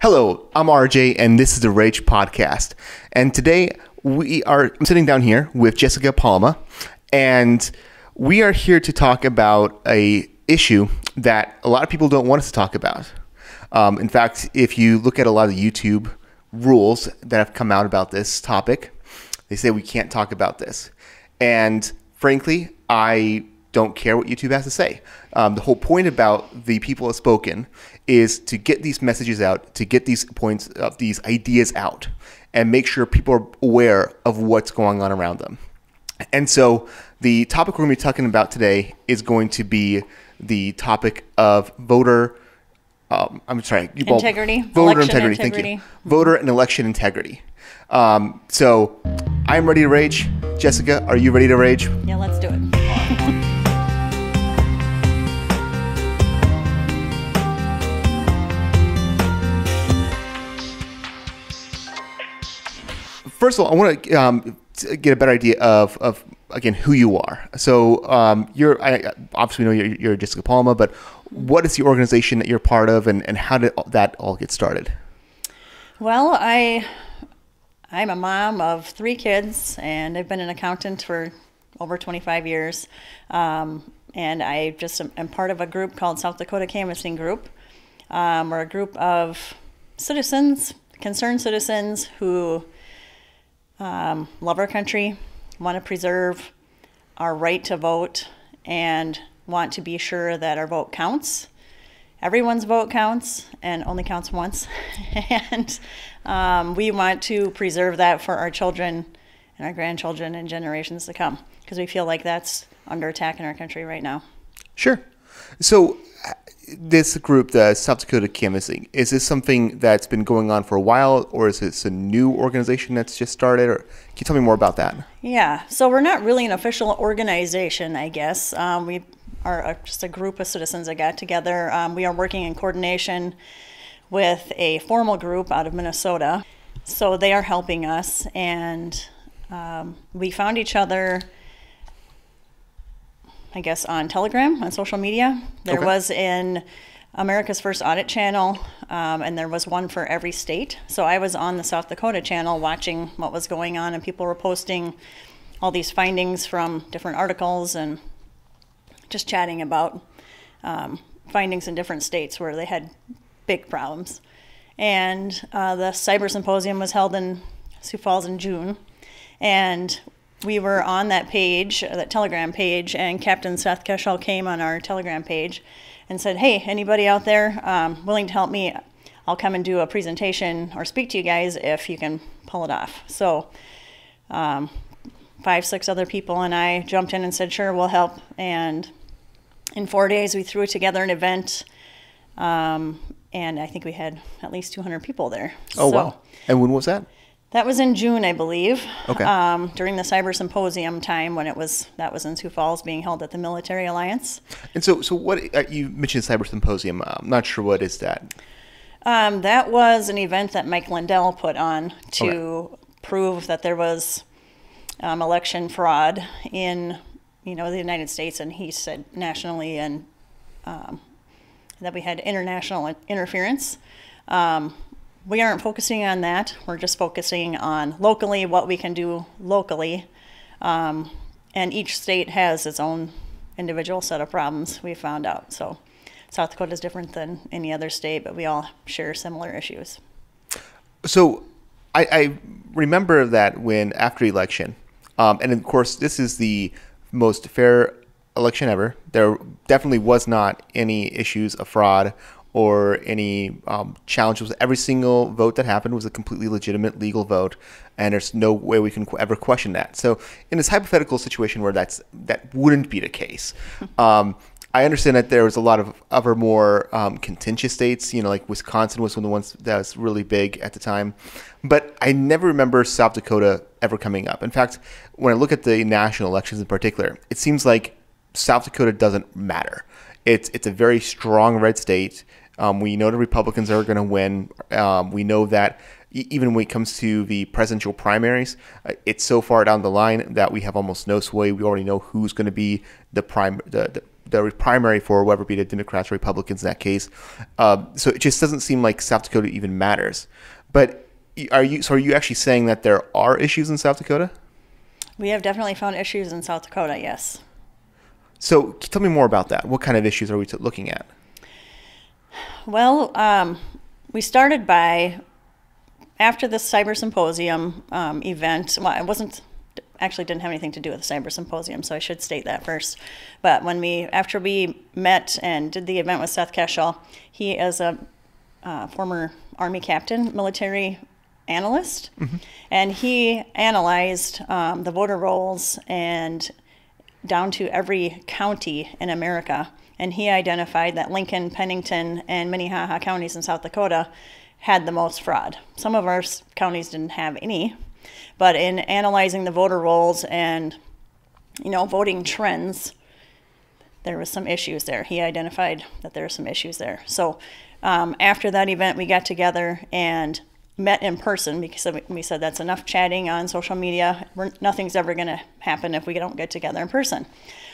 Hello, I'm RJ, and this is the Rage Podcast. And today I'm sitting down here with Jessica Pollema, and we are here to talk about a issue that a lot of people don't want us to talk about. In fact, if you look at a lot of the YouTube rules that have come out about this topic, they say we can't talk about this. And frankly, I don't care what YouTube has to say. The whole point about the people have spoken is to get these messages out, to get these points of these ideas out, and make sure people are aware of what's going on around them. And so the topic we're going to be talking about today is going to be the topic of voter integrity. Voter integrity. Thank you. Voter and election integrity. So I'm ready to rage. Jessica, are you ready to rage? Yeah, let's do it. First of all, I want to get a better idea of again who you are. So I obviously know you're Jessica Pollema, but what is the organization that you're part of, and how did that all get started? Well, I'm a mom of 3 kids, and I've been an accountant for over 25 years. And I just am part of a group called South Dakota Canvassing Group. We're a group of citizens, concerned citizens who love our country, want to preserve our right to vote, and want to be sure that our vote counts. Everyone's vote counts and only counts once. And we want to preserve that for our children and our grandchildren and generations to come, because we feel like that's under attack in our country right now. Sure. So this group, the South Dakota Canvassing, is this something that's been going on for a while, or is this a new organization that's just started? Or can you tell me more about that? Yeah, so we're not really an official organization, I guess. We are just a group of citizens that got together. We are working in coordination with a formal group out of Minnesota. So they are helping us, and we found each other, I guess, on Telegram, on social media. There was in America's First Audit channel, and there was one for every state. So I was on the South Dakota channel watching what was going on, and people were posting all these findings from different articles and just chatting about findings in different states where they had big problems. And the Cyber Symposium was held in Sioux Falls in June, and we were on that page, that Telegram page, and Captain Seth Keschel came on our Telegram page and said, hey, anybody out there willing to help me? I'll come and do a presentation or speak to you guys if you can pull it off. So 5, 6 other people and I jumped in and said, sure, we'll help. And in 4 days, we threw together an event, and I think we had at least 200 people there. Oh, so, wow. And when was that? That was in June, I believe. Okay. During the Cyber Symposium time, when that was in Sioux Falls, being held at the Military Alliance. And so what you mentioned Cyber Symposium. I'm not sure what is that. That was an event that Mike Lindell put on to prove that there was election fraud in the United States, and he said nationally, and that we had international interference. We aren't focusing on that. We're just focusing on locally, what we can do locally. And each state has its own individual set of problems, we found out. So South Dakota is different than any other state, but we all share similar issues. So I remember that when after election, and of course this is the most fair election ever, there definitely was not any issues of fraud or any challenges. Every single vote that happened was a completely legitimate, legal vote, and there's no way we can ever question that. So in this hypothetical situation where that wouldn't be the case, I understand that there was a lot of other more contentious states, like Wisconsin was one of the ones that was really big at the time. But I never remember South Dakota ever coming up. In fact, when I look at the national elections in particular, it seems like South Dakota doesn't matter. It's a very strong red state. We know the Republicans are going to win. We know that even when it comes to the presidential primaries, it's so far down the line that we have almost no sway. We already know who's going to be the the primary for whoever be the Democrats or Republicans in that case. So it just doesn't seem like South Dakota even matters. But are you actually saying that there are issues in South Dakota? We have definitely found issues in South Dakota, yes. So tell me more about that. What kind of issues are we looking at? Well, we started by, after the Cyber Symposium event, well, it didn't have anything to do with the Cyber Symposium, so I should state that first. But after we met and did the event with Seth Keschel, he is a former Army captain, military analyst, and he analyzed the voter rolls and down to every county in America, and he identified that Lincoln, Pennington, and Minnehaha counties in South Dakota had the most fraud. Some of our counties didn't have any, but in analyzing the voter rolls and voting trends, there was some issues there. He identified that there were some issues there. So after that event, we got together and met in person, because we said that's enough chatting on social media. Nothing's ever going to happen if we don't get together in person.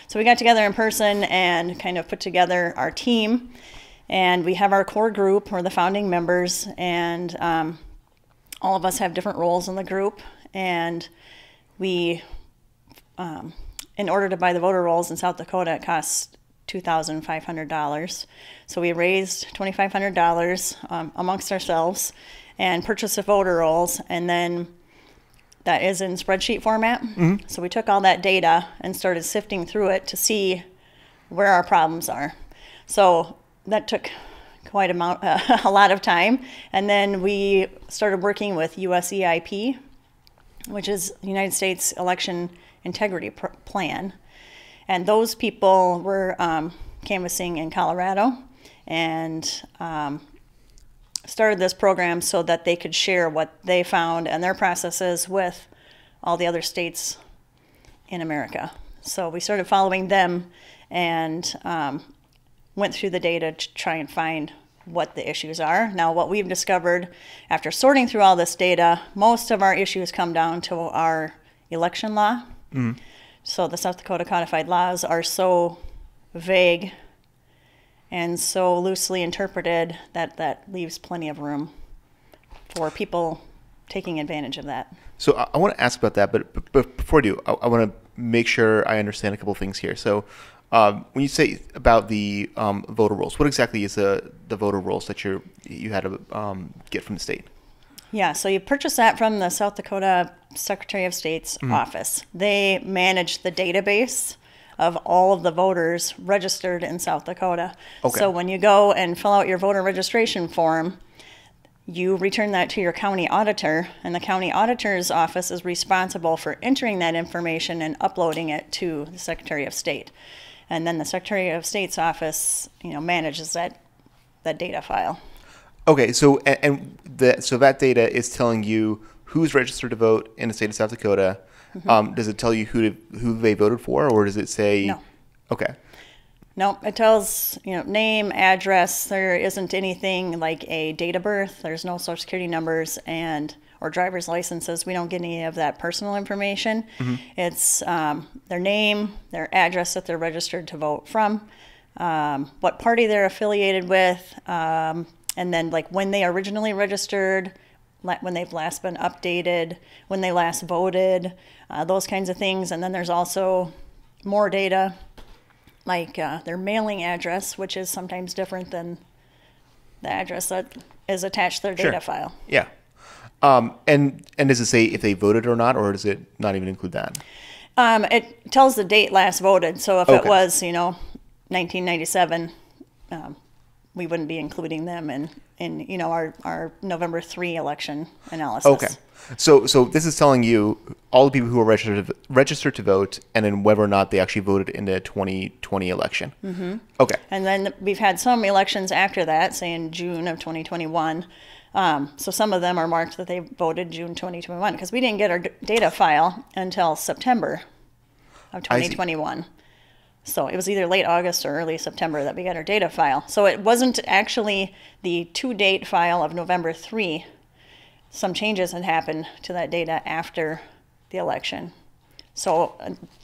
So we got together in person and kind of put together our team. And we have our core group, we're the founding members, and all of us have different roles in the group. And we, in order to buy the voter rolls in South Dakota, it costs $2,500. So we raised $2,500 amongst ourselves and purchased the voter rolls, and then that is in spreadsheet format. So we took all that data and started sifting through it to see where our problems are. So that took quite a lot of time, and then we started working with USEIP, which is the United States Election Integrity Plan, and those people were canvassing in Colorado and started this program so that they could share what they found and their processes with all the other states in America. So we started following them and went through the data to try and find what the issues are. Now, what we've discovered after sorting through all this data, most of our issues come down to our election law. So the South Dakota codified laws are so vague and so loosely interpreted that leaves plenty of room for people taking advantage of that. So I want to ask about that, but before I do, I want to make sure I understand a couple things here. So when you say about the voter rolls, what exactly is the voter rolls that you had to get from the state? Yeah, so you purchase that from the South Dakota Secretary of State's office. They manage the database of all of the voters registered in South Dakota. Okay. So when you go and fill out your voter registration form, you return that to your county auditor, and the county auditor's office is responsible for entering that information and uploading it to the Secretary of State. And then the Secretary of State's office, manages that data file. Okay, so so that data is telling you who's registered to vote in the state of South Dakota. Does it tell you who they voted for, or does it say? No. Okay. No, it tells name, address. There isn't anything like a date of birth. There's no social security numbers or driver's licenses. We don't get any of that personal information. It's their name, their address that they're registered to vote from, what party they're affiliated with, and then like when they originally registered, when they've last been updated, when they last voted, those kinds of things. And then there's also more data, like their mailing address, which is sometimes different than the address that is attached to their data file. Yeah. And does it say if they voted or not, or does it not even include that? It tells the date last voted. So if it was, 1997, we wouldn't be including them in our November 3 election analysis. Okay. So this is telling you all the people who are registered to vote, and then whether or not they actually voted in the 2020 election. Okay. And then we've had some elections after that, say in June of 2021. So some of them are marked that they voted June 2021, because we didn't get our data file until September of 2021. So it was either late August or early September that we got our data file. So it wasn't actually the to-date file of November 3. Some changes had happened to that data after the election. So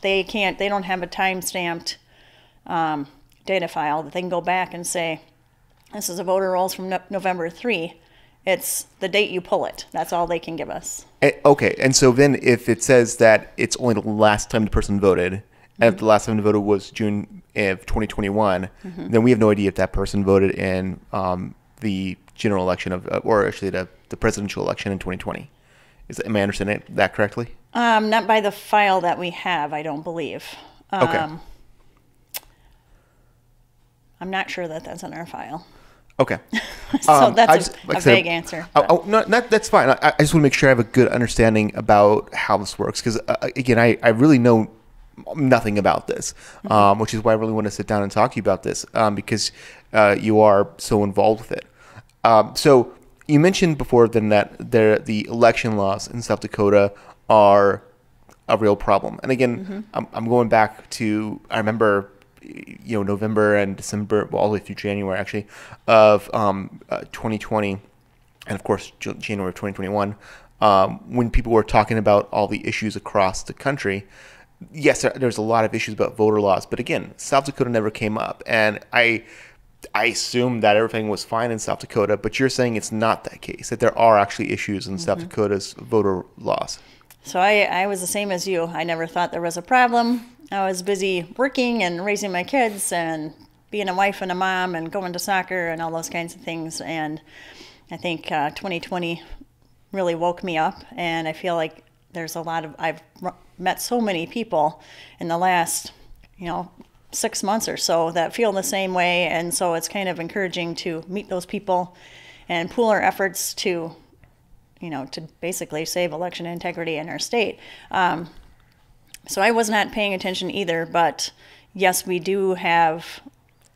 they don't have a time-stamped data file that they can go back and say, this is a voter rolls from November 3. It's the date you pull it. That's all they can give us. Okay. And so then if it says that it's only the last time the person voted, and if the last time they voted was June of 2021, then we have no idea if that person voted in the general election or actually the presidential election in 2020. Am I understanding that correctly? Not by the file that we have, I don't believe. Okay. I'm not sure that that's in our file. Okay. So that's a vague answer. No, that's fine. I just want to make sure I have a good understanding about how this works. Because, again, I really know nothing about this, which is why I really want to sit down and talk to you about this, because you are so involved with it. So you mentioned before then that the election laws in South Dakota are a real problem. And again, I'm going back to, I remember, November and December, well, all the way through January, actually, of 2020, and of course, January of 2021, when people were talking about all the issues across the country. Yes, there's a lot of issues about voter laws, but again, South Dakota never came up. And I assumed that everything was fine in South Dakota, but you're saying it's not that case, that there are actually issues in South Dakota's voter laws. So I was the same as you. I never thought there was a problem. I was busy working and raising my kids and being a wife and a mom and going to soccer and all those kinds of things. And I think 2020 really woke me up. And I feel like there's I've met so many people in the last, 6 months or so that feel the same way. And so it's kind of encouraging to meet those people and pool our efforts to basically save election integrity in our state. So I was not paying attention either, but yes, we do have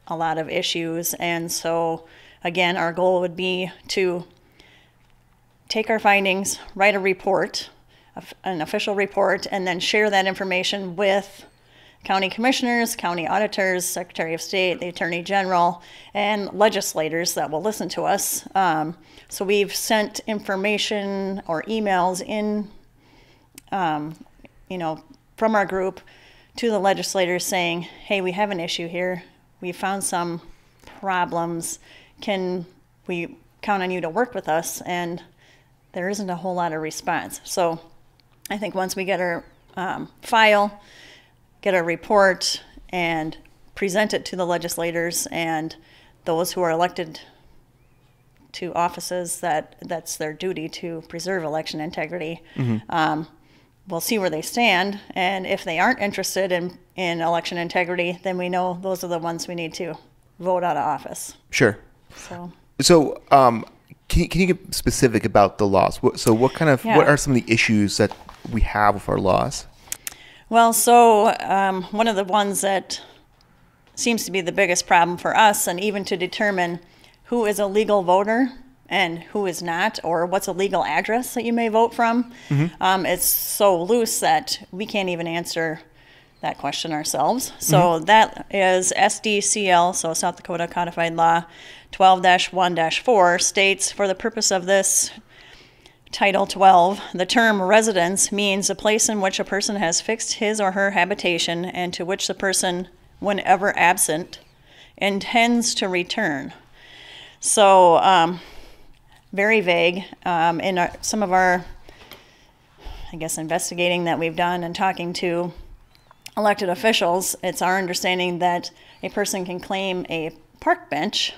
a lot of issues. And so, again, our goal would be to take our findings, write a report, an official report, and then share that information with county commissioners, county auditors, Secretary of State, the Attorney General, and legislators that will listen to us. So we've sent information or emails in, from our group to the legislators saying, hey, we have an issue here. We found some problems. Can we count on you to work with us? And there isn't a whole lot of response. So I think once we get our file, get a report, and present it to the legislators and those who are elected to offices that's their duty to preserve election integrity, we'll see where they stand. And if they aren't interested in election integrity, then we know those are the ones we need to vote out of office. Sure. So can you get specific about the laws? What are some of the issues that we have with our laws? Well, so one of the ones that seems to be the biggest problem for us, and even to determine who is a legal voter and who is not, or what's a legal address that you may vote from, it's so loose that we can't even answer that question ourselves. So that is SDCL, so South Dakota Codified Law 12-1-4, states, for the purpose of this Title 12, the term residence means a place in which a person has fixed his or her habitation and to which the person, whenever absent, intends to return. So very vague. In some of our, investigating that we've done and talking to elected officials, it's our understanding that a person can claim a park bench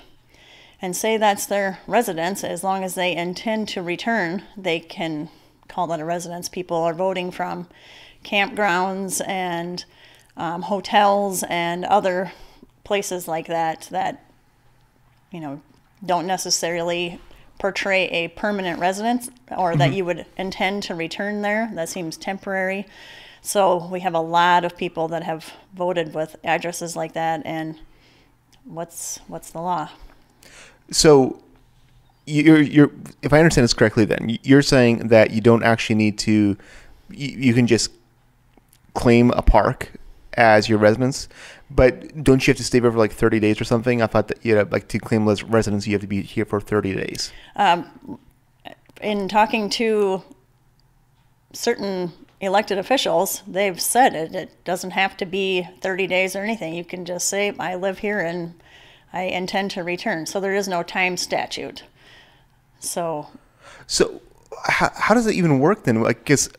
and say that's their residence. As long as they intend to return, they can call that a residence. People are voting from campgrounds and hotels and other places like that don't necessarily portray a permanent residence, or that you would intend to return there. That seems temporary. So we have a lot of people that have voted with addresses like that. And what's the law? So you're if I understand this correctly, then you're saying that you don't actually need to, you can just claim a park as your residence, but don't you have to stay there for like 30 days or something? I thought that to claim residence, you have to be here for 30 days. In talking to certain elected officials, they've said it. It doesn't have to be 30 days or anything. You can just say, I live here and I intend to return. So there is no time statute. So how does it even work then? Like, because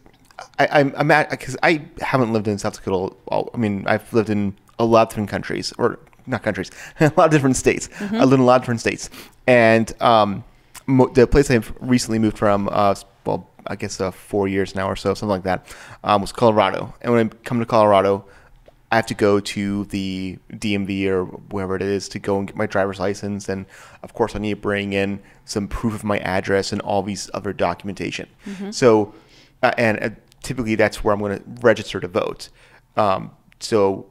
because I haven't lived in South Dakota. I mean, I've lived in a lot of different countries, or not countries, a lot of different states. I live in a lot of different states, and the place I've recently moved from, well, I guess 4 years now or so, something like that, was Colorado. And when I come to Colorado, I have to go to the DMV or wherever it is to go and get my driver's license. And of course, I need to bring in some proof of my address and all these other documentation. So, typically that's where I'm going to register to vote. So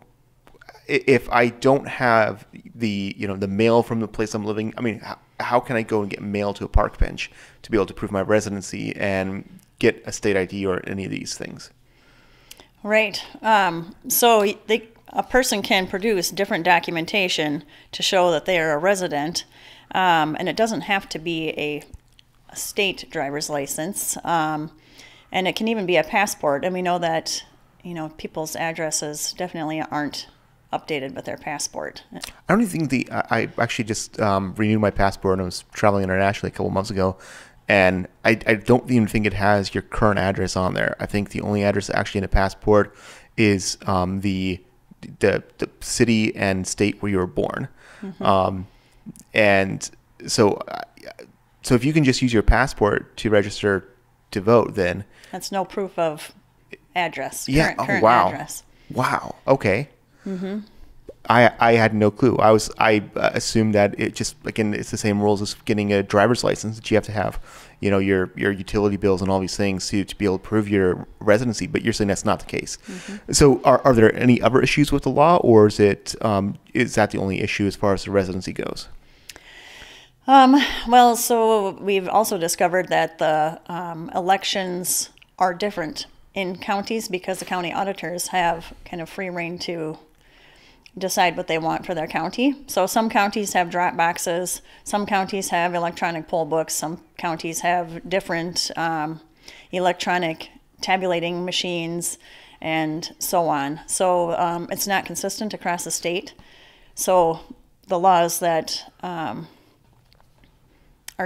if I don't have the mail from the place I'm living, I mean, how can I go and get mail to a park bench to be able to prove my residency and get a state ID or any of these things? Right. So a person can produce different documentation to show that they are a resident, and it doesn't have to be a state driver's license, and it can even be a passport. And we know that people's addresses definitely aren't updated with their passport. I don't even think I actually just renewed my passport and I was traveling internationally a couple months ago. And I don't even think it has your current address on there. I think the only address actually in a passport is the city and state where you were born. And so if you can just use your passport to register to vote, then that's no proof of address. Yeah. Current Wow. address. Wow. Okay. I had no clue. I assumed that it just, again, it's the same rules as getting a driver's license, that you have to have, your utility bills and all these things to be able to prove your residency. But you're saying that's not the case. So are there any other issues with the law, or is that the only issue as far as the residency goes? Well, so we've also discovered that the elections are different in counties because the county auditors have kind of free reign to decide what they want for their county. So some counties have drop boxes, some counties have electronic poll books, some counties have different electronic tabulating machines, and so on. So it's not consistent across the state. So the laws that are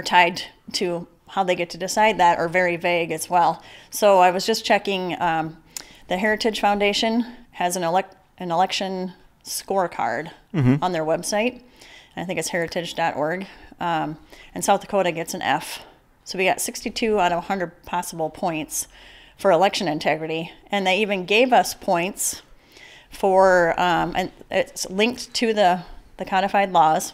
tied to how they get to decide that are very vague as well. So I was just checking, the Heritage Foundation has an election scorecard on their website. I think it's heritage.org. And South Dakota gets an F. So we got 62 out of 100 possible points for election integrity. And they even gave us points for, and it's linked to the codified laws.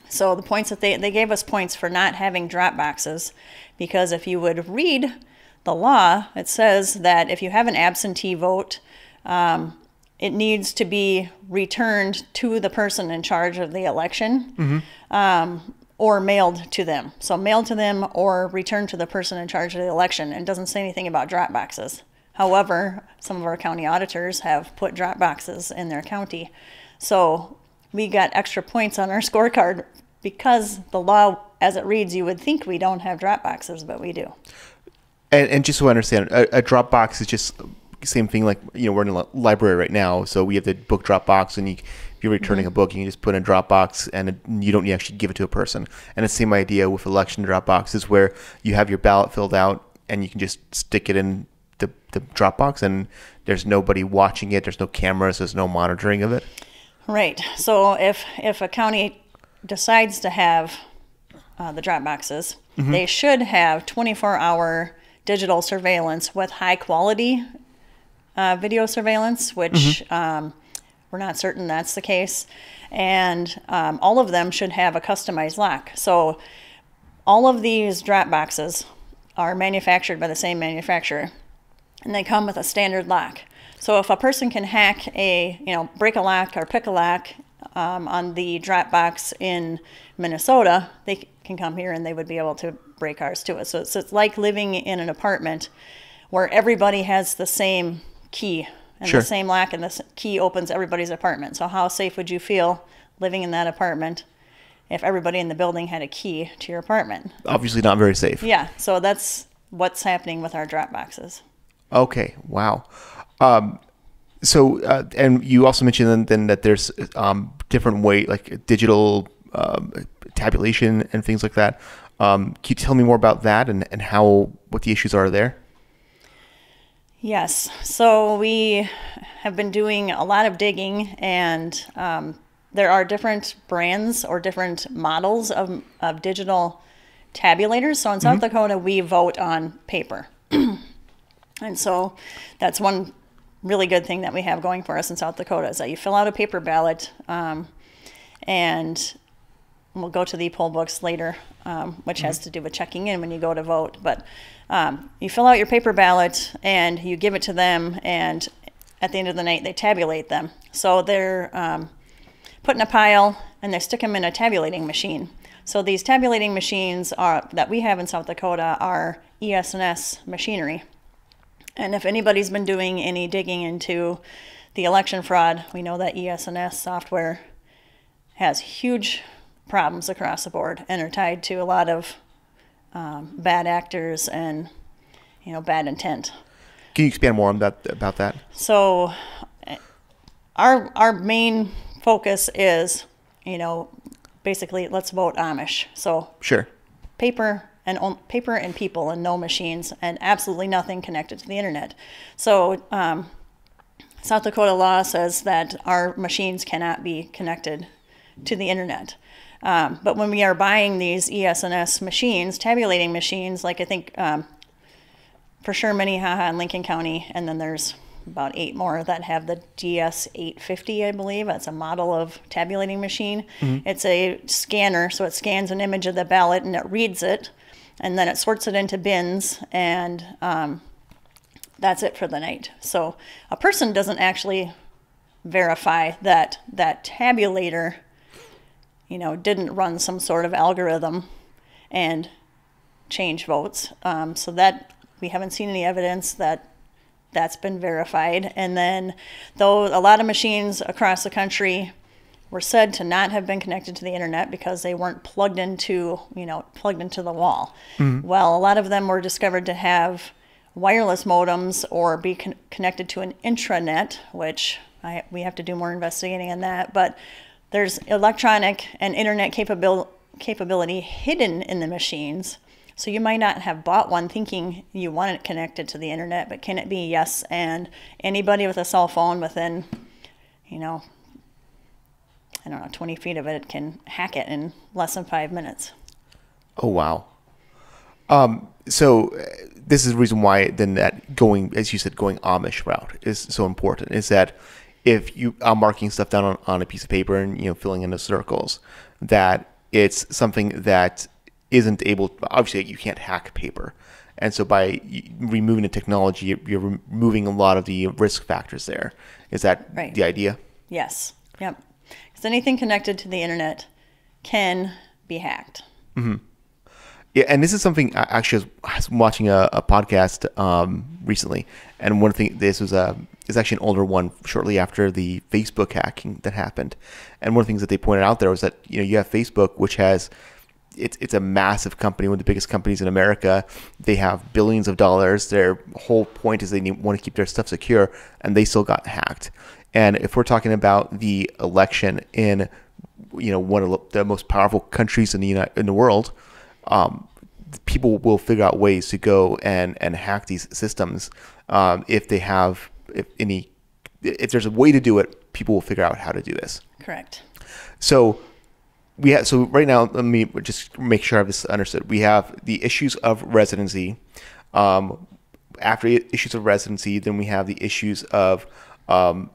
So the points that they gave us points for not having drop boxes, because if you would read the law, it says that if you have an absentee vote, it needs to be returned to the person in charge of the election, or mailed to them. So mailed to them or returned to the person in charge of the election. And it doesn't say anything about drop boxes. However, some of our county auditors have put drop boxes in their county. So we got extra points on our scorecard because the law, as it reads, you would think we don't have drop boxes, but we do. And just so I understand, a drop box is just same thing like, we're in a library right now, so we have the book drop box, and if you're returning a book, you can just put in a drop box, and you don't actually give it to a person. And the same idea with election drop boxes, where you have your ballot filled out, and you can just stick it in the drop box, and there's nobody watching it, there's no cameras, there's no monitoring of it. Right. So if a county decides to have the drop boxes, they should have 24-hour digital surveillance with high quality video surveillance, which we're not certain that's the case. And all of them should have a customized lock. So all of these drop boxes are manufactured by the same manufacturer, and they come with a standard lock. So if a person can hack break a lock or pick a lock on the drop box in Minnesota, they can come here and they would be able to break ours too. So it's like living in an apartment where everybody has the same key and the same lock, and the key opens everybody's apartment. So how safe would you feel living in that apartment if everybody in the building had a key to your apartment? Obviously not very safe. Yeah, so that's what's happening with our drop boxes. Okay. Wow. And you also mentioned then that there's different way, like digital tabulation and things like that. Can you tell me more about that and what the issues are there? Yes. So we have been doing a lot of digging, and there are different brands or different models of digital tabulators. So in South Dakota, we vote on paper. And so that's one really good thing that we have going for us in South Dakota is that you fill out a paper ballot, and we'll go to the poll books later, which has to do with checking in when you go to vote. But you fill out your paper ballot and you give it to them, and at the end of the night, they tabulate them. So they're put in a pile and they stick them in a tabulating machine. So these tabulating machines that we have in South Dakota are ES&S machinery. And if anybody's been doing any digging into the election fraud, we know that ES&S software has huge problems across the board and are tied to a lot of bad actors and bad intent. Can you expand more on about that? So our main focus is basically let's vote Amish. So Sure. paper and people and no machines and absolutely nothing connected to the internet. So South Dakota law says that our machines cannot be connected to the internet. But when we are buying these ES&S machines, tabulating machines, like I think for sure Minnehaha and Lincoln County, and then there's about 8 more that have the DS850, I believe. That's a model of tabulating machine. It's a scanner, so it scans an image of the ballot and it reads it, and then it sorts it into bins, and that's it for the night. So a person doesn't actually verify that that tabulator didn't run some sort of algorithm and change votes. So that we haven't seen any evidence that that's been verified. And then though a lot of machines across the country were said to not have been connected to the internet because they weren't plugged into the wall. Well, a lot of them were discovered to have wireless modems or be connected to an intranet, which we have to do more investigating on that. But there's electronic and internet capability hidden in the machines. So you might not have bought one thinking you want it connected to the internet, but can it be? Yes. And anybody with a cell phone within, 20 feet of it can hack it in less than 5 minutes. Oh, wow. So this is the reason why then that going, as you said, going Amish route is so important, is that if you are marking stuff down on a piece of paper and filling in the circles, that it's something that isn't able. Obviously, you can't hack paper, and so by removing the technology, you're removing a lot of the risk factors there. Is that right? The idea? Yes. Yep. Because anything connected to the internet can be hacked. Yeah, and this is something I was watching a podcast recently, and one thing is actually an older one, shortly after the Facebook hacking that happened, and one of the things that they pointed out there was that you have Facebook, which has it's a massive company, one of the biggest companies in America. They have billions of dollars. Their whole point is they want to keep their stuff secure, and they still got hacked. And if we're talking about the election in one of the most powerful countries in the world. People will figure out ways to go and hack these systems. If there's a way to do it, people will figure out how to do this. Correct. So right now, let me just make sure I have this understood. We have the issues of residency. After issues of residency, then we have the issues of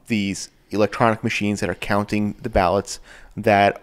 these electronic machines that are counting the ballots that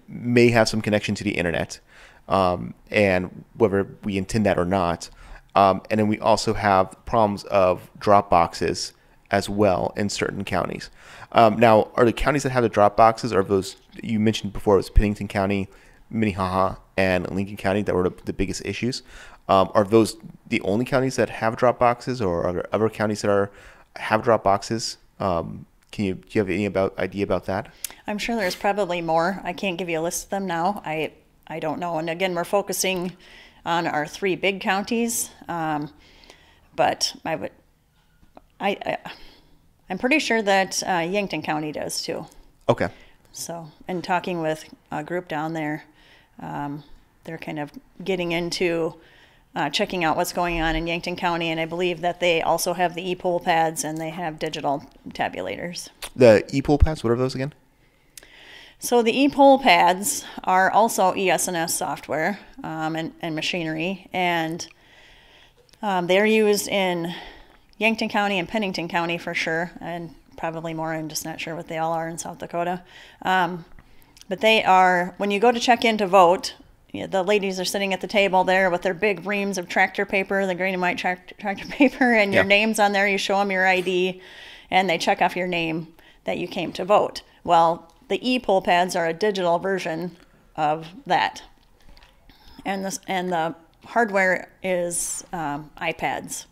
may have some connection to the internet. And whether we intend that or not. And then we also have problems of drop boxes as well in certain counties. Now, are the counties that have the drop boxes, are those you mentioned before, it was Pennington County, Minnehaha, and Lincoln County that were the biggest issues? Are those the only counties that have drop boxes, or are there other counties that have drop boxes? Do you have any idea about that? I'm sure there's probably more. I can't give you a list of them now. I don't know. And again, we're focusing on our 3 big counties. But I'm pretty sure that Yankton County does too. Okay. So, and talking with a group down there, they're kind of getting into checking out what's going on in Yankton County, and I believe that they also have the e-poll pads and they have digital tabulators. The e-poll pads, what are those again? So the e-poll pads are also ES&S software and machinery, and they're used in Yankton County and Pennington County for sure, and probably more. I'm just not sure what they all are in South Dakota. But they are, when you go to check in to vote, the ladies are sitting at the table there with their big reams of tractor paper, the green and white tractor paper, and your name's on there. You show them your ID, and they check off your name that you came to vote. Well, the e-poll pads are a digital version of that. And the hardware is iPads.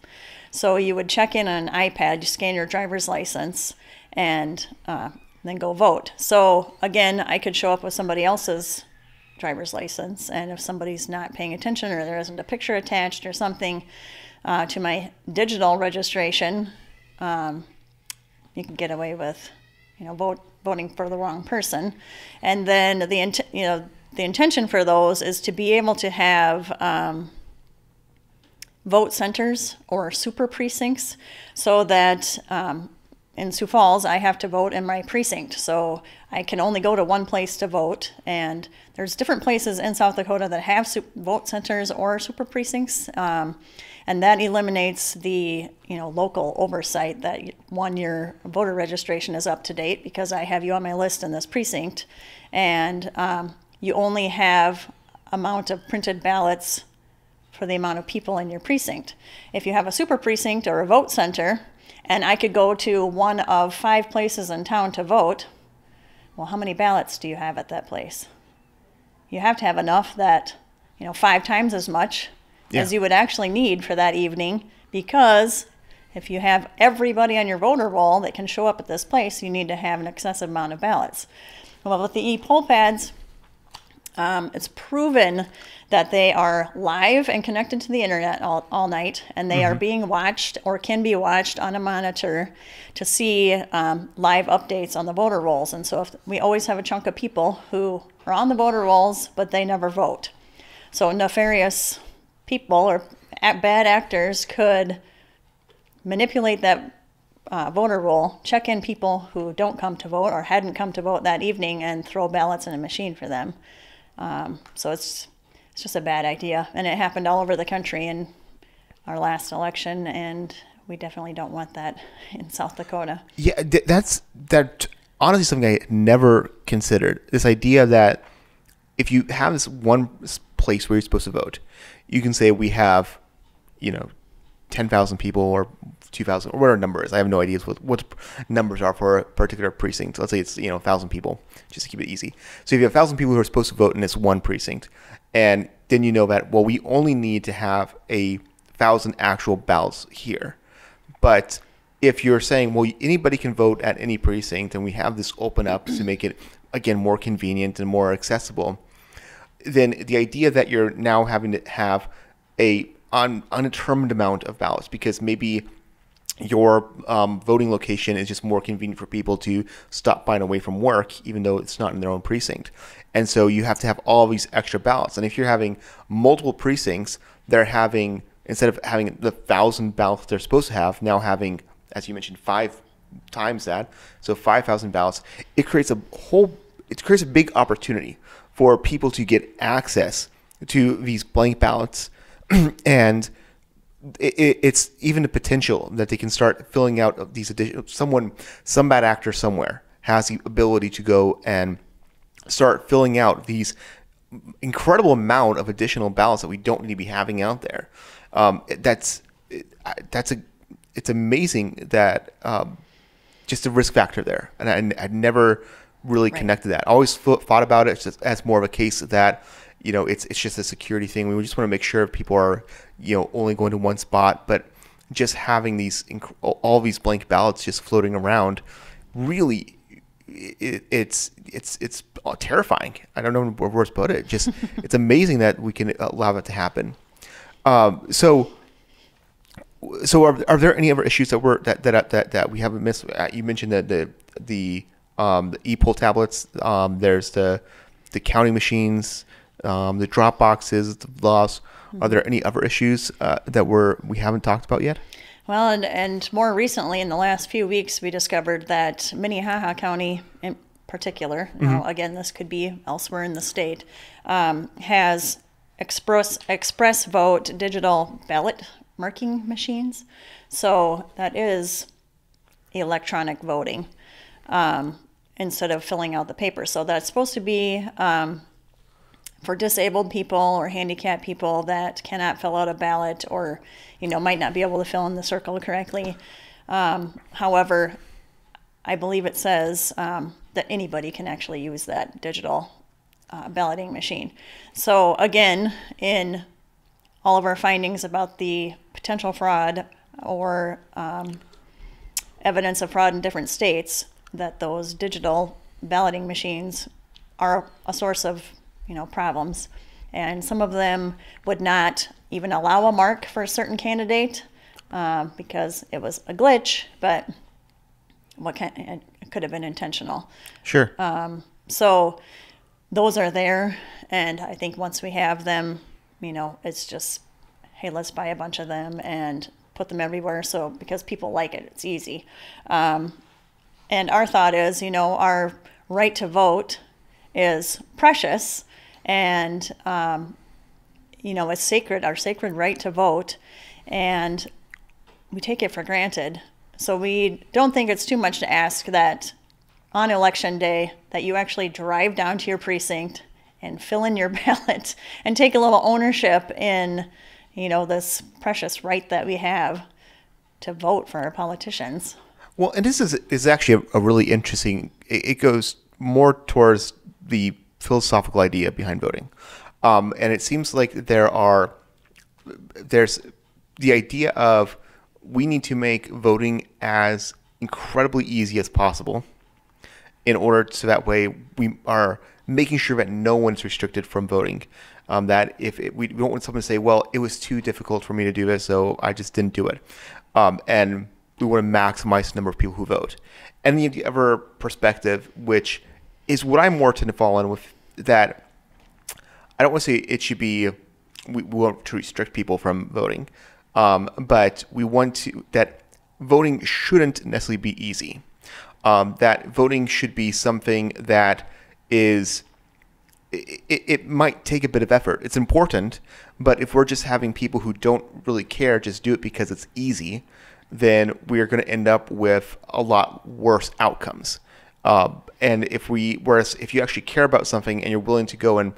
So you would check in on an iPad, you scan your driver's license, and then go vote. So again, I could show up with somebody else's driver's license, and if somebody's not paying attention or there isn't a picture attached or something to my digital registration, you can get away with, voting for the wrong person. And then the intention for those is to be able to have vote centers or super precincts, so that in Sioux Falls, I have to vote in my precinct. So I can only go to one place to vote. And there's different places in South Dakota that have vote centers or super precincts. And that eliminates the local oversight that, one, your voter registration is up to date because I have you on my list in this precinct. And you only have amount of printed ballots for the amount of people in your precinct. If you have a super precinct or a vote center, and I could go to one of 5 places in town to vote, well, how many ballots do you have at that place? You have to have enough that, 5 times as much as you would actually need for that evening, because if you have everybody on your voter roll that can show up at this place, you need to have an excessive amount of ballots. Well, with the e-poll pads, it's proven that they are live and connected to the internet all night, and they are being watched or can be watched on a monitor to see live updates on the voter rolls. And so if we always have a chunk of people who are on the voter rolls, but they never vote. So nefarious people or bad actors could manipulate that voter roll, check in people who don't come to vote or hadn't come to vote that evening, and throw ballots in a machine for them. So it's just a bad idea, and it happened all over the country in our last election, and we definitely don't want that in South Dakota. Yeah, that's honestly something I never considered. This idea that if you have this one place where you're supposed to vote, you can say we have, 10,000 people or 2,000 or whatever number is. I have no idea what numbers are for a particular precinct. Let's say it's 1,000 people, just to keep it easy. So if you have 1,000 people who are supposed to vote in this one precinct, and then you know that, well, we only need to have 1,000 actual ballots here. But if you're saying, well, anybody can vote at any precinct, and we have this open up to make it, again, more convenient and more accessible, then the idea that you're now having to have a undetermined amount of ballots because maybe your voting location is just more convenient for people to stop by and away from work, even though it's not in their own precinct. And so you have to have all these extra ballots. And if you're having multiple precincts, they're having, instead of having the 1,000 ballots they're supposed to have, now having, as you mentioned, 5 times that, so 5,000 ballots. It creates a big opportunity for people to get access to these blank ballots, and it's even a potential that they can start filling out these additional. Some bad actor somewhere has the ability to go and start filling out these incredible amount of additional ballots that we don't need to be having out there. It's amazing that just the risk factor there, and I'd never really connected that. I always thought about it just as more of a case that it's just a security thing. We just want to make sure people are only going to one spot, but just having all these blank ballots just floating around, really, it's terrifying. I don't know where words to put it. Just it's amazing that we can allow it to happen. So So are there any other issues that we haven't missed? You mentioned that the e-poll tablets. There's the counting machines, the drop boxes, the laws. Are there any other issues that we haven't talked about yet? Well, and more recently, in the last few weeks, we discovered that Minnehaha County, in particular, now again, this could be elsewhere in the state, has express vote digital ballot marking machines. So that is electronic voting instead of filling out the paper. So that's supposed to be for disabled people or handicapped people that cannot fill out a ballot or, might not be able to fill in the circle correctly. However, I believe it says that anybody can actually use that digital balloting machine. So again, in all of our findings about the potential fraud or evidence of fraud in different states, that those digital balloting machines are a source of problems. And some of them would not even allow a mark for a certain candidate because it was a glitch, but it could have been intentional. Sure. So those are there, and I think once we have them, it's just, hey, let's buy a bunch of them and put them everywhere. So because people like it, it's easy. And our thought is, our right to vote is precious, and it's sacred, our sacred right to vote, and we take it for granted. So we don't think it's too much to ask that on election day that you actually drive down to your precinct and fill in your ballot and take a little ownership in, this precious right that we have to vote for our politicians. Well, and this is actually a really interesting, it goes more towards the philosophical idea behind voting. And it seems like there's the idea of we need to make voting as incredibly easy as possible in order so that way we are making sure that no one's restricted from voting. That we don't want someone to say, well, it was too difficult for me to do this, so I just didn't do it. And we want to maximize the number of people who vote. And the other perspective, which is what I'm more tend to fall in with, that I don't want to say it should be, we want to restrict people from voting, but we want that voting shouldn't necessarily be easy. That voting should be something that is, it might take a bit of effort. It's important, but if we're just having people who don't really care just do it because it's easy, then we're going to end up with a lot worse outcomes. And if you actually care about something and you're willing to go and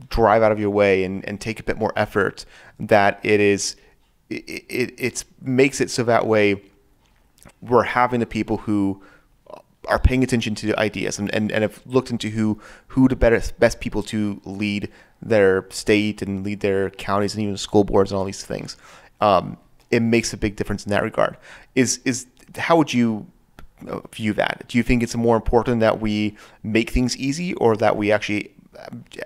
drive out of your way and take a bit more effort, that it makes it so that way we're having the people who are paying attention to the ideas and have looked into who the best people to lead their state and lead their counties and even school boards and all these things. It makes a big difference in that regard. How would you view that? Do you think it's more important that we make things easy or that we actually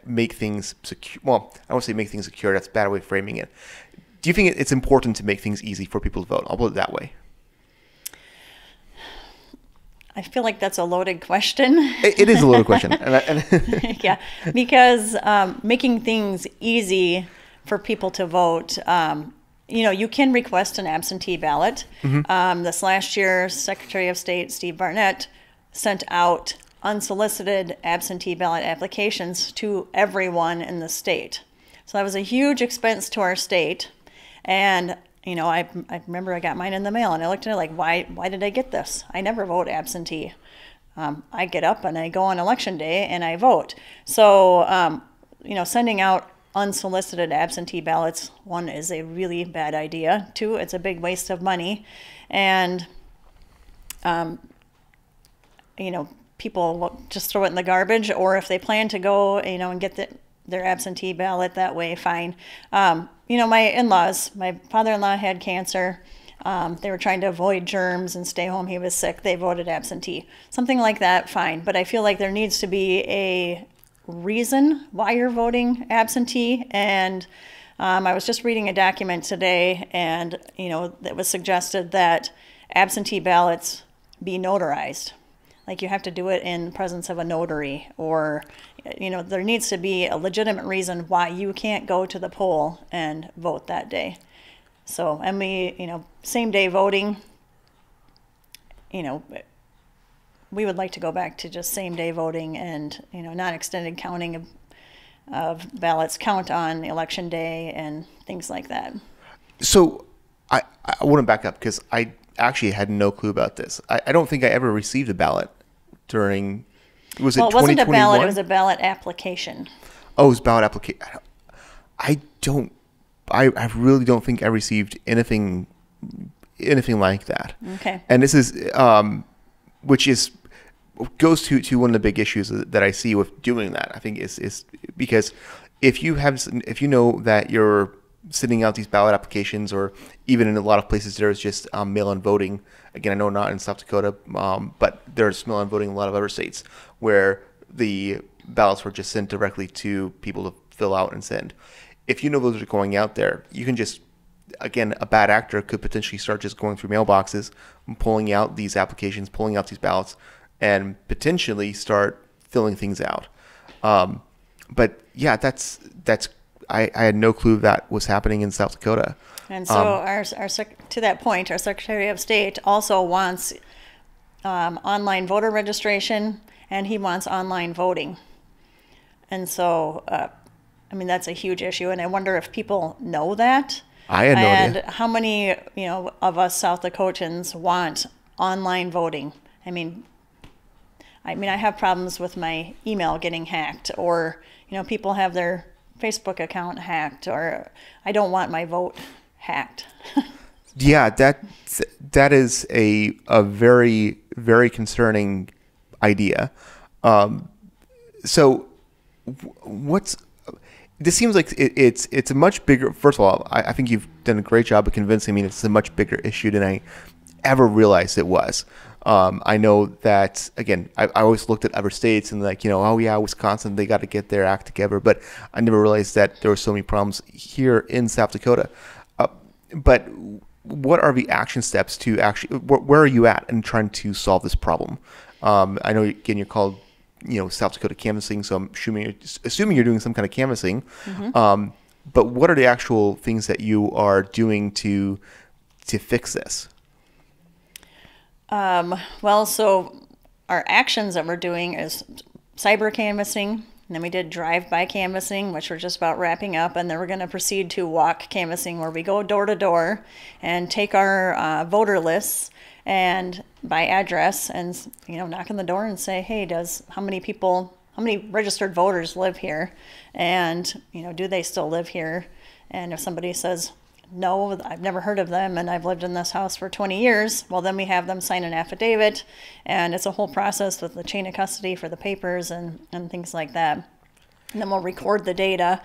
make things secure? Well, I won't say make things secure. That's a bad way of framing it. Do you think it's important to make things easy for people to vote? I'll put it that way. I feel like that's a loaded question. It is a loaded question. Yeah, because making things easy for people to vote, you can request an absentee ballot. This last year, Secretary of State Steve Barnett sent out unsolicited absentee ballot applications to everyone in the state. So that was a huge expense to our state. And I remember I got mine in the mail and I looked at it like, why did I get this? I never vote absentee. I get up and I go on election day and I vote. So, sending out unsolicited absentee ballots, one, is a really bad idea. Two, it's a big waste of money. And, people will just throw it in the garbage, or if they plan to go, and get their absentee ballot that way, fine. My in-laws, my father-in-law had cancer. They were trying to avoid germs and stay home. He was sick. They voted absentee. Something like that, fine. But I feel like there needs to be a reason why you're voting absentee. And I was just reading a document today, and it was suggested that absentee ballots be notarized. Like, you have to do it in the presence of a notary, or there needs to be a legitimate reason why you can't go to the poll and vote that day. So, and same day voting, we would like to go back to just same day voting, and not extended counting of ballots, count on election day and things like that. So I want to back up, because I actually had no clue about this. I don't think I ever received a ballot during, was it 2021? Well, it wasn't a ballot, it was a ballot application. Oh, it was ballot application. I really don't think I received anything like that. Okay. And this is, which goes to one of the big issues that I see with doing that. I think is because if you know that you're sending out these ballot applications, or even in a lot of places there's just mail-in voting. Again, I know not in South Dakota, but there's mail-in voting in a lot of other states where the ballots were just sent directly to people to fill out and send. If you know those are going out there, you can just, again, a bad actor could potentially start just going through mailboxes, pulling out these applications, pulling out these ballots, and potentially start filling things out. But yeah, that's I had no clue that was happening in South Dakota. And so to that point, our Secretary of State also wants online voter registration, and he wants online voting. And so, that's a huge issue, and I wonder if people know that. I had no idea. And how many, of us South Dakotans want online voting? I have problems with my email getting hacked, or, people have their Facebook account hacked, or I don't want my vote hacked. Yeah, that is a very, very concerning idea. So this seems like it's a much bigger, first of all, I think you've done a great job of convincing me it's a much bigger issue than I ever realized it was. I know that, again, I always looked at other states and oh yeah, Wisconsin, they got to get their act together. But I never realized that there were so many problems here in South Dakota. But what are the action steps to actually, where are you at in trying to solve this problem? I know, again, you're called, South Dakota Canvassing, so I'm assuming you're doing some kind of canvassing. Mm-hmm. But what are the actual things that you are doing to fix this? So our actions that we're doing is cyber canvassing, and then we did drive-by canvassing, which we're just about wrapping up, and then we're going to proceed to walk canvassing, where we go door to door and take our voter lists and by address, and knock on the door and say, hey, how many registered voters live here, and do they still live here? And if somebody says, no, I've never heard of them, and I've lived in this house for 20 years, well, then we have them sign an affidavit, and it's a whole process with the chain of custody for the papers and things like that. And then we'll record the data,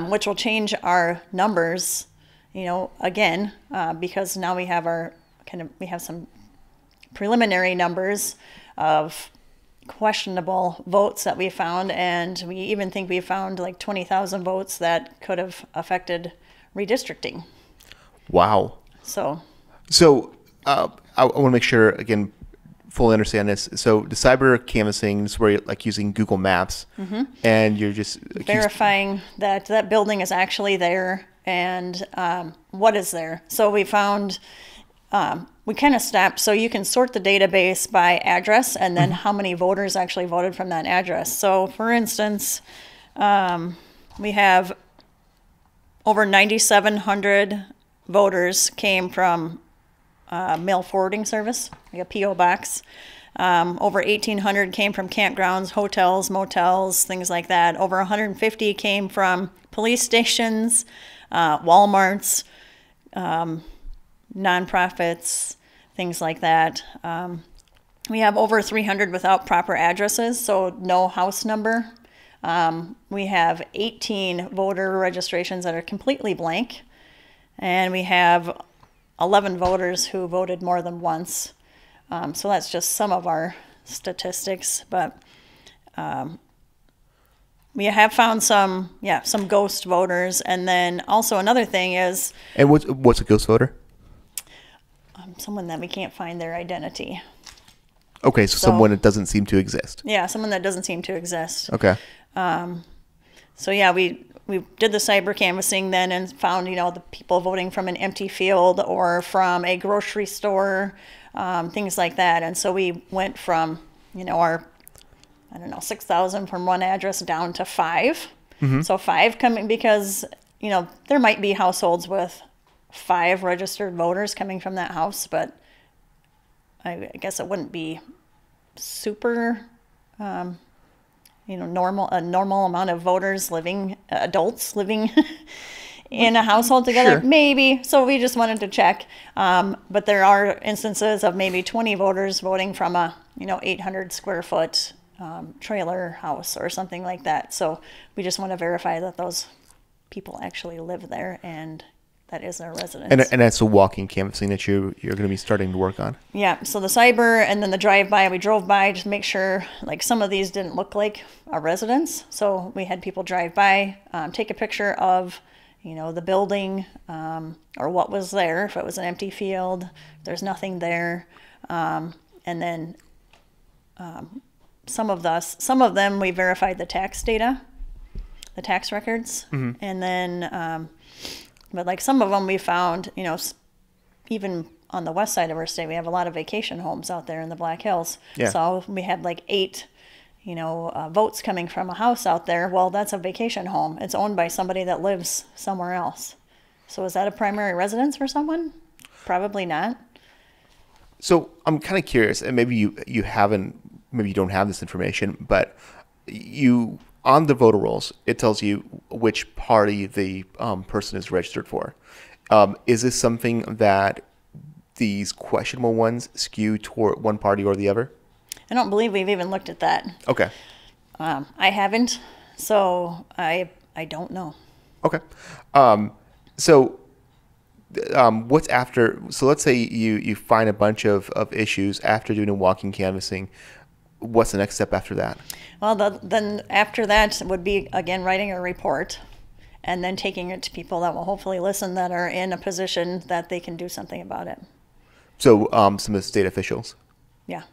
which will change our numbers, again, because now we have we have some preliminary numbers of questionable votes that we found, and we even think we found like 20,000 votes that could have affected redistricting. Wow. So I want to make sure, again, fully understand this. So the cyber canvassing is where you're like using Google Maps, mm-hmm. and you're just verifying that building is actually there and what is there. So we found, we kind of stopped, so you can sort the database by address and then mm-hmm. how many voters actually voted from that address. So for instance, we have over 9,700 voters came from mail forwarding service, like a P.O. box. Over 1,800 came from campgrounds, hotels, motels, things like that. Over 150 came from police stations, Walmarts, nonprofits, things like that. We have over 300 without proper addresses, so no house number. We have 18 voter registrations that are completely blank, and we have 11 voters who voted more than once. So that's just some of our statistics, but we have found some ghost voters. And then also another thing is... And what's a ghost voter? Someone that we can't find their identity. Okay, so someone that doesn't seem to exist. Yeah, someone that doesn't seem to exist. Okay. So yeah, we did the cyber canvassing then and found, the people voting from an empty field or from a grocery store, things like that. And so we went from, our, 6,000 from one address down to 5. Mm-hmm. So 5 coming because, there might be households with 5 registered voters coming from that house, but I guess it wouldn't be super, a normal amount of adults living in a household together. Sure. Maybe. So we just wanted to check. But there are instances of maybe 20 voters voting from a, 800 square foot trailer house or something like that. So we just want to verify that those people actually live there and that is their residence. And that's a walking canvassing that you're going to be starting to work on. Yeah. So the cyber and then the drive-by, we drove by just to make sure, like some of these didn't look like a residence. So we had people drive by, take a picture of, the building or what was there. If it was an empty field, there's nothing there. And then some of them, we verified the tax data, the tax records. Mm-hmm. And then... but like some of them we found, even on the west side of our state, we have a lot of vacation homes out there in the Black Hills. Yeah. So we had like 8, votes coming from a house out there. Well, that's a vacation home. It's owned by somebody that lives somewhere else. So is that a primary residence for someone? Probably not. So I'm kind of curious, and maybe you don't have this information, but on the voter rolls, it tells you which party the person is registered for. Is this something that these questionable ones skew toward one party or the other? I don't believe we've even looked at that. Okay. I haven't, so I don't know. Okay. What's after? So let's say you find a bunch of issues after doing a walking canvassing. What's the next step after that? Well, then after that would be, again, writing a report and then taking it to people that will hopefully listen that are in a position that they can do something about it. So some of the state officials? Yeah.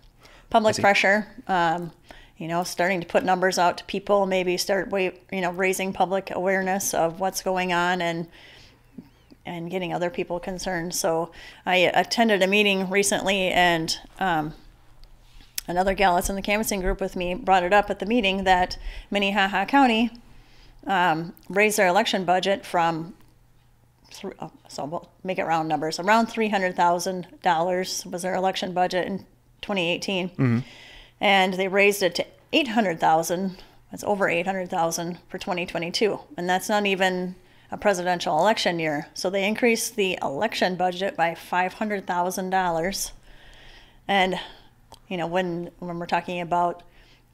Public pressure, starting to put numbers out to people, maybe start raising public awareness of what's going on and getting other people concerned. So I attended a meeting recently and another gal that's in the canvassing group with me brought it up at the meeting that Minnehaha County raised their election budget from, so we'll make it round numbers, around $300,000 was their election budget in 2018. Mm-hmm. And they raised it to $800,000. That's over $800,000 for 2022. And that's not even a presidential election year. So they increased the election budget by $500,000. And when we're talking about,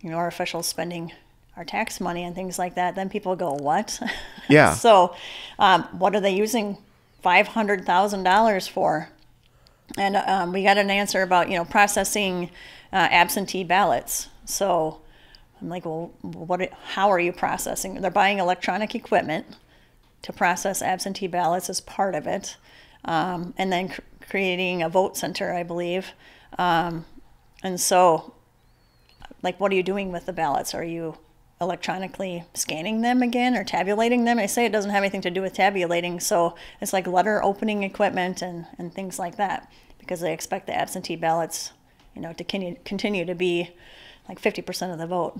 our officials spending our tax money and things like that, then people go, what? Yeah. So what are they using $500,000 for? And we got an answer about, processing absentee ballots. So I'm like, well, how are you processing? They're buying electronic equipment to process absentee ballots as part of it. And then creating a vote center, I believe. And so, like, what are you doing with the ballots? Are you electronically scanning them again or tabulating them? I say it doesn't have anything to do with tabulating, so it's like letter opening equipment and things like that, because they expect the absentee ballots, to continue to be like 50% of the vote.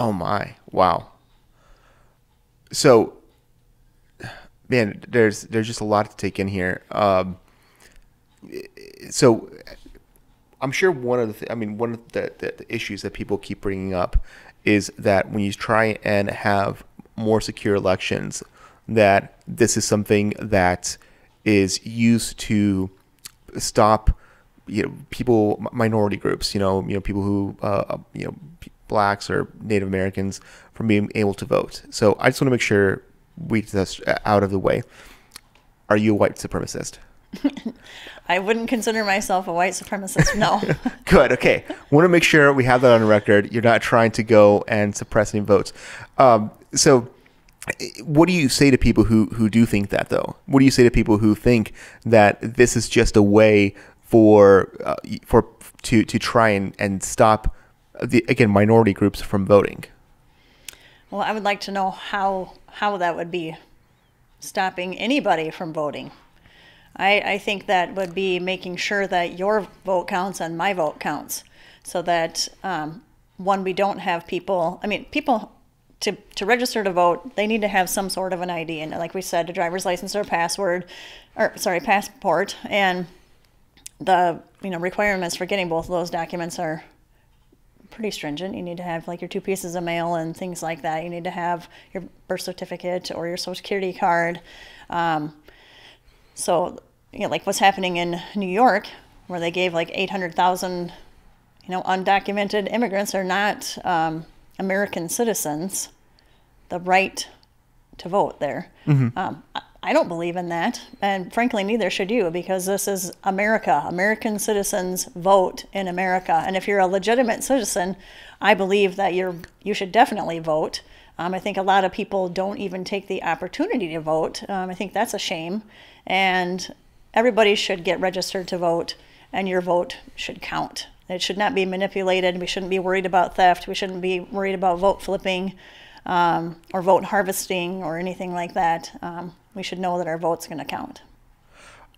Oh my, wow. So, man, there's just a lot to take in here. So I'm sure one of the issues that people keep bringing up is that when you try and have more secure elections, that this is something that is used to stop, people, minority groups, people who, blacks or Native Americans from being able to vote. So I just want to make sure we get this out of the way. Are you a white supremacist? I wouldn't consider myself a white supremacist, no. Good, okay. Want to make sure we have that on record. You're not trying to go and suppress any votes. So what do you say to people who do think that, though? What do you say to people who think that this is just a way to try and stop again minority groups from voting? Well, I would like to know how that would be stopping anybody from voting. I think that would be making sure that your vote counts and my vote counts, so that one, we don't have people. I mean, people to register to vote, they need to have some sort of an ID, and like we said, a driver's license or passport, and the requirements for getting both of those documents are pretty stringent. You need to have like your 2 pieces of mail and things like that. You need to have your birth certificate or your social security card. So, like what's happening in New York, where they gave like 800,000, undocumented immigrants are not American citizens, the right to vote there. Mm-hmm. I don't believe in that, and frankly, neither should you, because this is America. American citizens vote in America, and if you're a legitimate citizen, I believe that you should definitely vote. I think a lot of people don't even take the opportunity to vote. I think that's a shame, and everybody should get registered to vote, and your vote should count. It should not be manipulated. We shouldn't be worried about theft. We shouldn't be worried about vote flipping or vote harvesting or anything like that. We should know that our vote's going to count.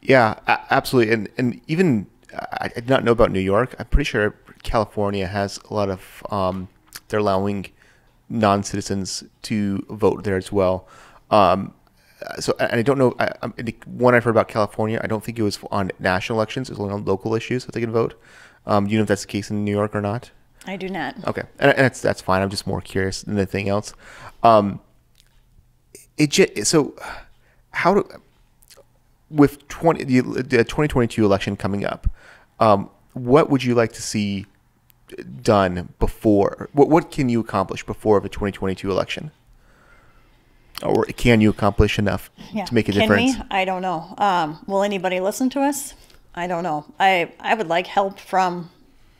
Yeah, absolutely. And even, I did not know about New York. I'm pretty sure California has a lot of, they're allowing non-citizens to vote there as well. So I don't know, when I've heard about California, I don't think it was on national elections. It was only on local issues that they can vote. Do you know if that's the case in New York or not? I do not. Okay, and that's fine. I'm just more curious than anything else. So how with the 2022 election coming up, what would you like to see done before? What can you accomplish before the 2022 election? Or can you accomplish enough to make a difference? Can we? I don't know. Will anybody listen to us? I don't know. I would like help from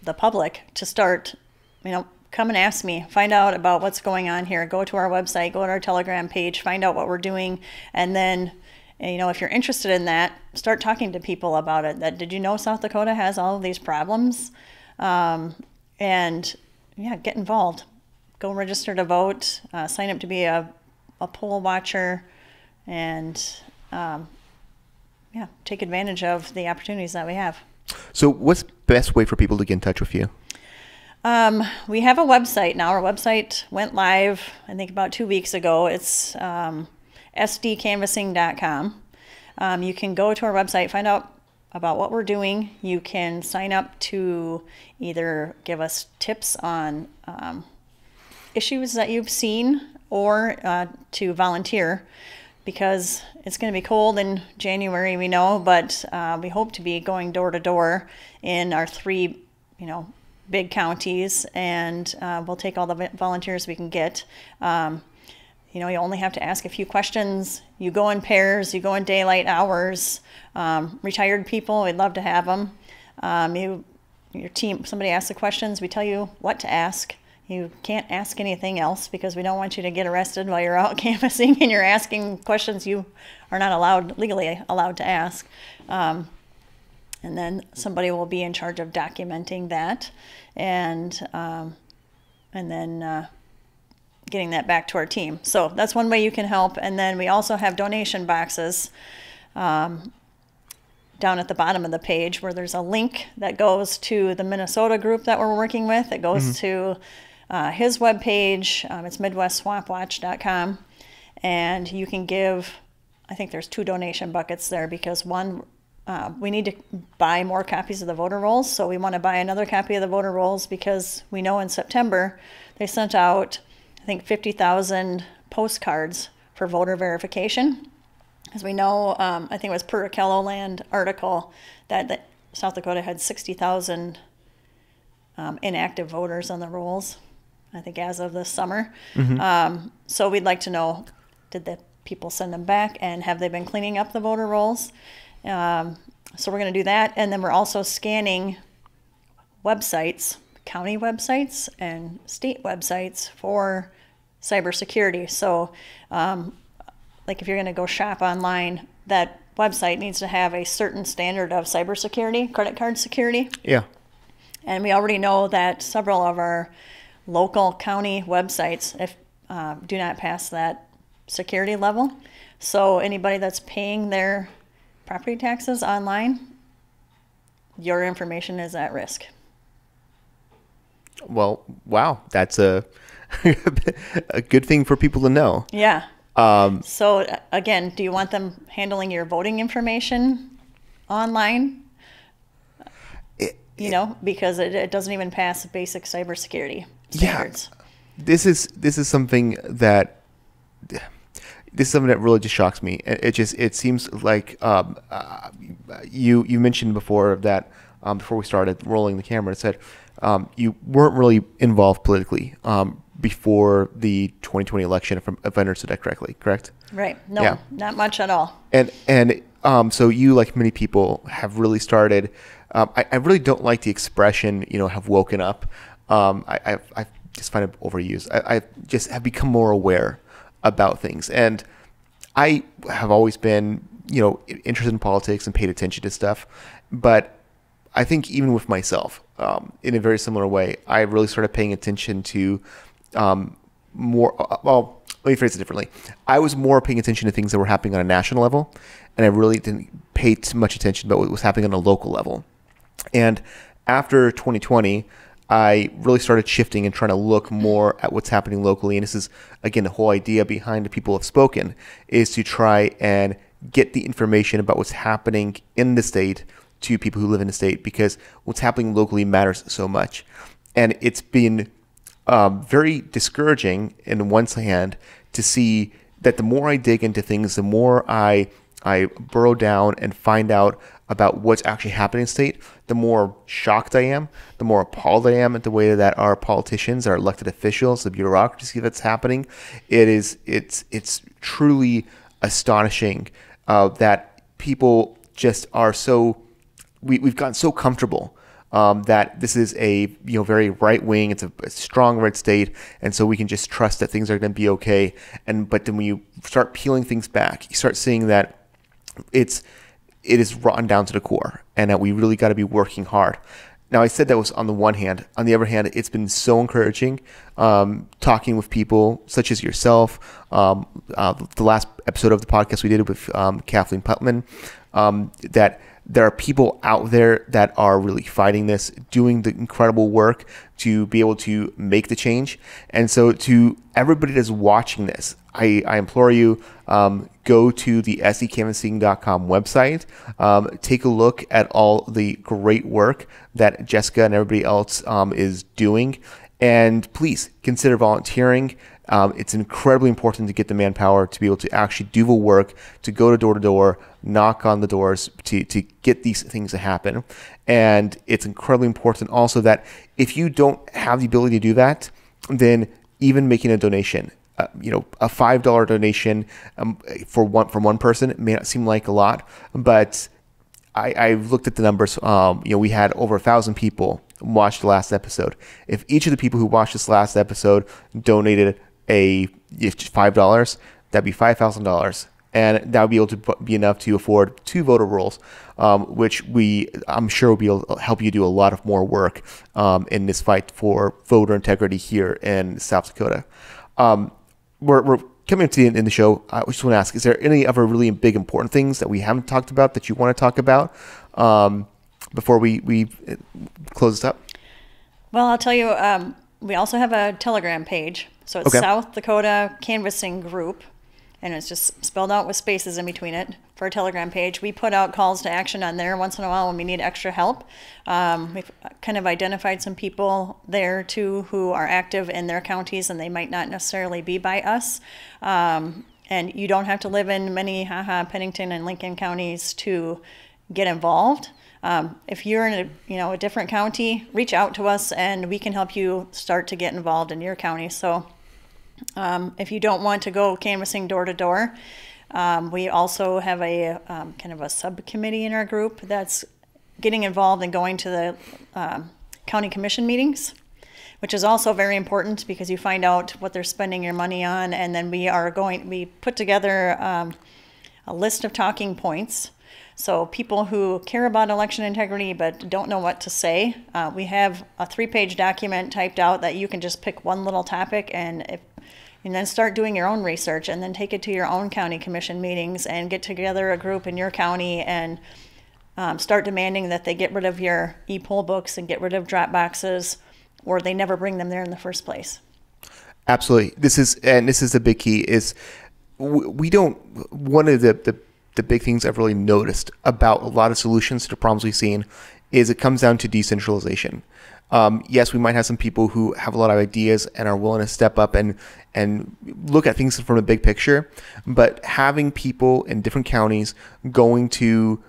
the public to start, come and ask me, find out about what's going on here. Go to our website, go to our Telegram page, find out what we're doing. And then, if you're interested in that, start talking to people about it. Did you know South Dakota has all of these problems? And get involved. Go register to vote, sign up to be a poll watcher, and take advantage of the opportunities that we have. So what's the best way for people to get in touch with you? We have a website now. Our website went live, I think, about 2 weeks ago. It's sdcanvassing.com. You can go to our website, find out about what we're doing. You can sign up to either give us tips on issues that you've seen, or to volunteer, because it's going to be cold in January, we know, but we hope to be going door to door in our 3, big counties, and we'll take all the volunteers we can get. You only have to ask a few questions. You go in pairs, you go in daylight hours. Retired people, we'd love to have them. Your team, somebody asks the questions, we tell you what to ask. You can't ask anything else, because we don't want you to get arrested while you're out canvassing and you're asking questions you are not legally allowed to ask. And then somebody will be in charge of documenting that, and then getting that back to our team. So that's one way you can help. And then we also have donation boxes down at the bottom of the page, where there's a link that goes to the Minnesota group that we're working with. It goes to his webpage. It's MidwestSwampWatch.com, and you can give, I think there's 2 donation buckets there, because one, we need to buy more copies of the voter rolls, so we want to buy another copy of the voter rolls, because we know in September they sent out, I think, 50,000 postcards for voter verification. As we know, I think it was per a KELOLAND article that South Dakota had 60,000 inactive voters on the rolls, I think, as of this summer. Mm-hmm. So we'd like to know, did the people send them back, and have they been cleaning up the voter rolls? So we're going to do that. And then we're also scanning websites, county websites and state websites, for cybersecurity. So, like if you're going to go shop online, that website needs to have a certain standard of cybersecurity, credit card security. Yeah. And we already know that several of our local county websites do not pass that security level. So anybody that's paying their property taxes online, your information is at risk. Well, wow, that's a a good thing for people to know. Yeah. So again, do you want them handling your voting information online? Because it doesn't even pass basic cybersecurity standards. Yeah. This is something that really just shocks me. It seems like you mentioned before that before we started rolling the camera, it said you weren't really involved politically before the 2020 election, if I understood that correctly, correct? Right. No, Yeah. not much at all. And so you, like many people, have really started. I really don't like the expression, have woken up. I just find it overused. I just have become more aware about things, and I have always been, interested in politics and paid attention to stuff. But I think even with myself, in a very similar way, I really started paying attention to more. Well, let me phrase it differently. I was more paying attention to things that were happening on a national level, and I really didn't pay too much attention about what was happening on a local level. And after 2020, I really started shifting and trying to look more at what's happening locally. And this is, again, the whole idea behind the People Have Spoken, is to try and get the information about what's happening in the state to people who live in the state, because what's happening locally matters so much. And it's been very discouraging in one hand to see that the more I dig into things, the more I burrow down and find out about what's actually happening in the state, the more shocked I am, the more appalled I am at the way that our politicians, our elected officials, the bureaucracy that's happening. It's truly astonishing that people just are so, we've gotten so comfortable that this is a very right wing. It's a strong red state, and so we can just trust that things are going to be okay. But then when you start peeling things back, you start seeing that it is rotten down to the core, and that we really got to be working hard. Now, I said that was on the one hand. On the other hand, it's been so encouraging talking with people such as yourself. The last episode of the podcast we did with Kathleen Putman, that there are people out there that are really fighting this, doing the incredible work to be able to make the change. And so to everybody that's watching this, I implore you, go to the secanvassing.com website, take a look at all the great work that Jessica and everybody else is doing, and please consider volunteering. It's incredibly important to get the manpower to be able to actually do the work, to go to door, knock on the doors, to get these things to happen. And it's incredibly important also that if you don't have the ability to do that, then even making a donation, a $5 donation from one person may not seem like a lot, but I've looked at the numbers. We had over 1,000 people watch the last episode. If each of the people who watched this last episode donated $5, that'd be $5,000, and that would be able to be enough to afford 2 voter rolls, which I'm sure will be able to help you do a lot of more work in this fight for voter integrity here in South Dakota. We're coming to the end of the show. I just want to ask, is there any other really big important things that we haven't talked about that you want to talk about before we close this up? Well, I'll tell you, we also have a Telegram page. So it's Okay. South Dakota Canvassing Group, and it's just spelled out with spaces in between it for a Telegram page. We put out calls to action on there once in a while when we need extra help. We've kind of identified some people there too who are active in their counties, and they might not necessarily be by us. And you don't have to live in Minnehaha, Pennington, and Lincoln counties to get involved. If you're in a different county, reach out to us and we can help you start to get involved in your county. So if you don't want to go canvassing door to door, we also have a kind of a subcommittee in our group that's getting involved and going to the county commission meetings. which is also very important because you find out what they're spending your money on. And then we put together a list of talking points. So people who care about election integrity but don't know what to say, we have a 3-page document typed out that you can just pick one little topic and then start doing your own research, and then take it to your own county commission meetings and get together a group in your county and start demanding that they get rid of your e-poll books and get rid of drop boxes, or they never bring them there in the first place. Absolutely. This is the big key is we don't, one of the big things I've really noticed about a lot of solutions to the problems we've seen is it comes down to decentralization. Yes, we might have some people who have a lot of ideas and are willing to step up and look at things from a big picture, but having people in different counties going to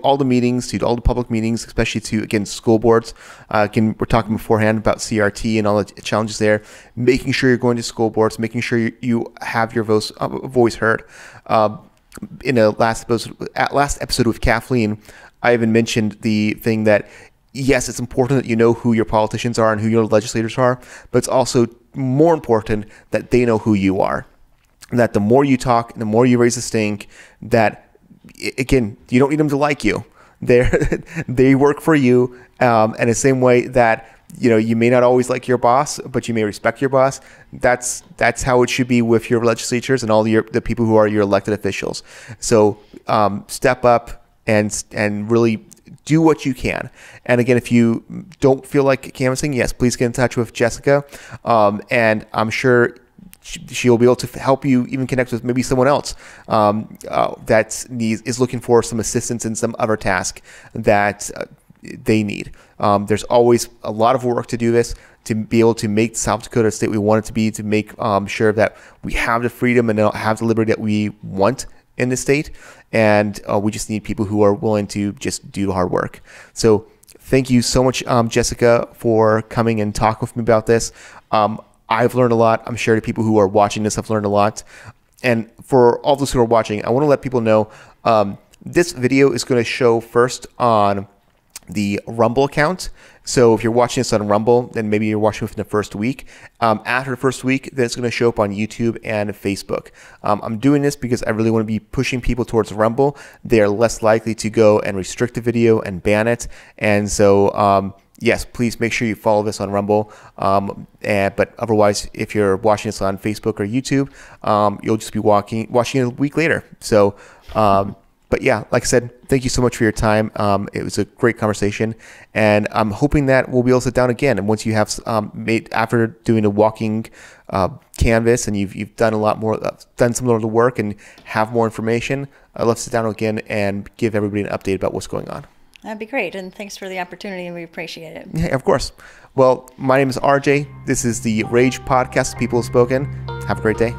all the meetings, to all the public meetings, especially to, again, school boards. Again, we're talking beforehand about CRT and all the challenges there, making sure you're going to school boards, making sure you have your voice heard. In a last episode with Kathleen, I even mentioned the thing that, yes, it's important that you know who your politicians are and who your legislators are, but it's also more important that they know who you are. That the more you talk and the more you raise the stink, that, again, you don't need them to like you. They work for you, and the same way that, you know, you may not always like your boss, but you may respect your boss. That's how it should be with your legislatures and all the people who are your elected officials. So step up and really do what you can. And again, if you don't feel like canvassing, yes, please get in touch with Jessica, and I'm sure she'll be able to help you even connect with maybe someone else that is looking for some assistance in some other task that they need. There's always a lot of work to do this, to be able to make South Dakota a state we want it to be, to make sure that we have the freedom and have the liberty that we want in the state. And we just need people who are willing to just do hard work. So thank you so much, Jessica, for coming and talking with me about this. I've learned a lot. I'm sure the people who are watching this have learned a lot. And for all those who are watching, I want to let people know this video is going to show first on the Rumble account. So if you're watching this on Rumble, then maybe you're watching within the first week. After the first week, then it's going to show up on YouTube and Facebook. I'm doing this because I really want to be pushing people towards Rumble. They are less likely to go and restrict the video and ban it. And so, yes, please make sure you follow this on Rumble. But otherwise, if you're watching this on Facebook or YouTube, you'll just be watching it a week later. So, but yeah, like I said, thank you so much for your time. It was a great conversation, and I'm hoping that we'll be able to sit down again. And once you have after doing a walking canvas and you've done done some of the work and have more information, I'd love to sit down again and give everybody an update about what's going on. That'd be great, and thanks for the opportunity, and we appreciate it. Yeah, of course. Well, my name is RJ. This is the Rage Podcast, People Have Spoken. Have a great day.